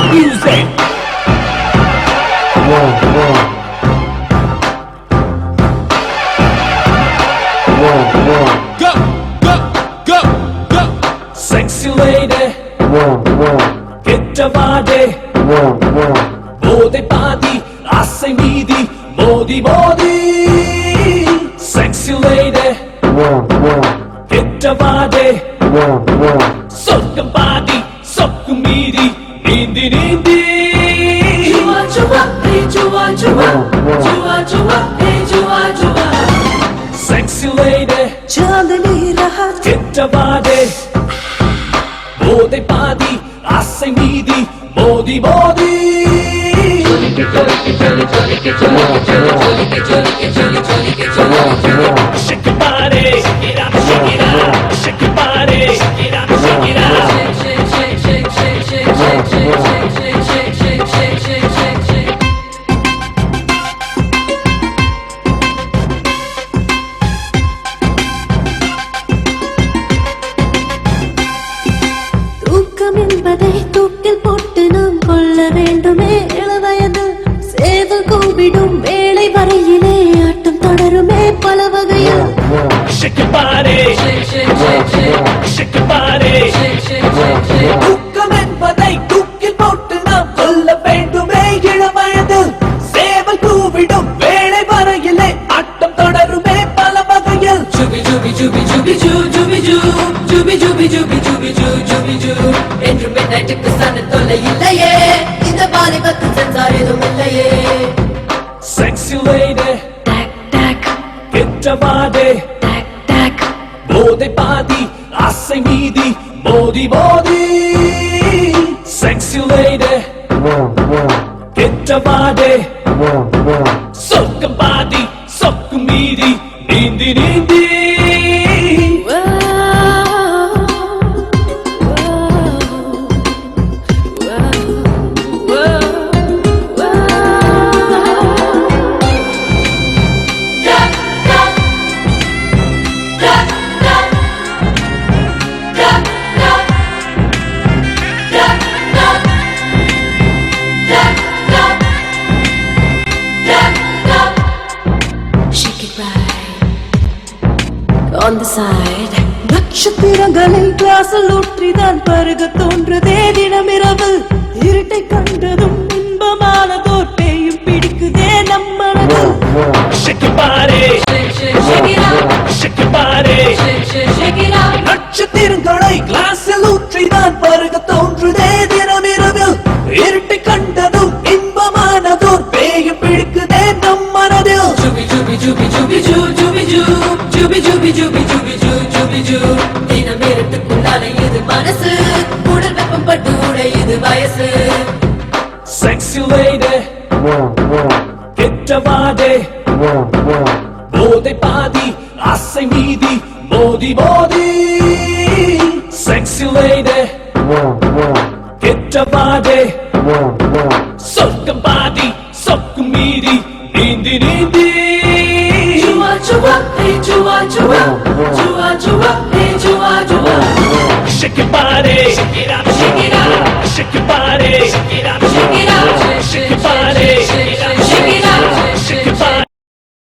music. Go, go, go, go. Sexy lady. கெட்டவாடே போதை பாதி ஆசை மீதி மோதி மோதி sexy lady கெட்டவாடே சொர்க்கம் பாதி சொக்கும் மீதி நீந்தி நீந்தி Chua chua, hey chua chua, chua chua, hey chua chua. sexy lady Chandni rahat, கெட்டவாடே போதை பாதி ஆசை மீதி மோதி மோதி shake your body, shake it up, shake it up, shake your body, shake it up, shake it up. shake shake shake shake shake shake shake shake shake shake shake shake shake shake. தூக்கம் என்பதை தூக்கில் போட்டு நாம் கொள்ள வேண்டுமே இளவயது சேவல் கூவிடும் வேளை வரையிலே ஆட்டம் தொடருமே பல வகையில் Shake your body, shake shake shake shake shake your body. shake shake shake shake. தூக்கம் என்பதை தூக்கில் போட்டு நாம் கொள்ள வேண்டுமே இளவயதில் சேவல் கூவிடும் வேளை வரையிலே ஆட்டம் தொடருமே பல வகையில் Jubi jubi jubi jubi ju jubi ju jubi jubi jubi jubi ju jubi ju என்று midnightக்கு சன தொல்லை இல்லையே இந்த வாலிபத்தின் சென்சார் எதுவும் இல்லையே sexy lady tack tack கெட்டவாடே tack tack போதை பாதி ஆசை மீதி மோதி மோதி sexy lady கெட்டவாடே சொர்க்கம் பாதி சொக்கும் மீதி நீந்தி நீந்தி Shake it right on the side. நட்சத்திரங்களை கிளாஸில் ஊற்றிதான் பருக தோன்றுதே தினமிரவில் இருட்டை கண்டதும் இன்பமான தோட்டையும் பிடிக்குதே நம்மளது shake your body, shake it up, shake your body. shake it up. நட்சத்திரங்களை கிளாஸில் ஊற்றிதான் பருக தோன்றுதே தினமிரவில் இருட்டை கண்டதும் இன்பமானதோர் பேயும் பிடிக்குதே நம் மனதில் Jubi jubi jubi jubi ju jubi ju jubi jubi jubi jubi ju jubi ju தினமிரத்துக்குள்ளான இது மனசு உடல் வெப்பம் பட்டு உடையுது வயசு sexy lady கெட்டவாடே போதை பாதி ஆசை மீதி மோதி மோதி sexy lady கெட்டவாடே சொர்க்கம் பாதி சொக்கும் மீதி நீந்தி நீந்தி Chua chua, hey chua chua, chua chua, hey chua chua. shake your body, shake it up, shake it up, shake your body, shake it up, Shake it up.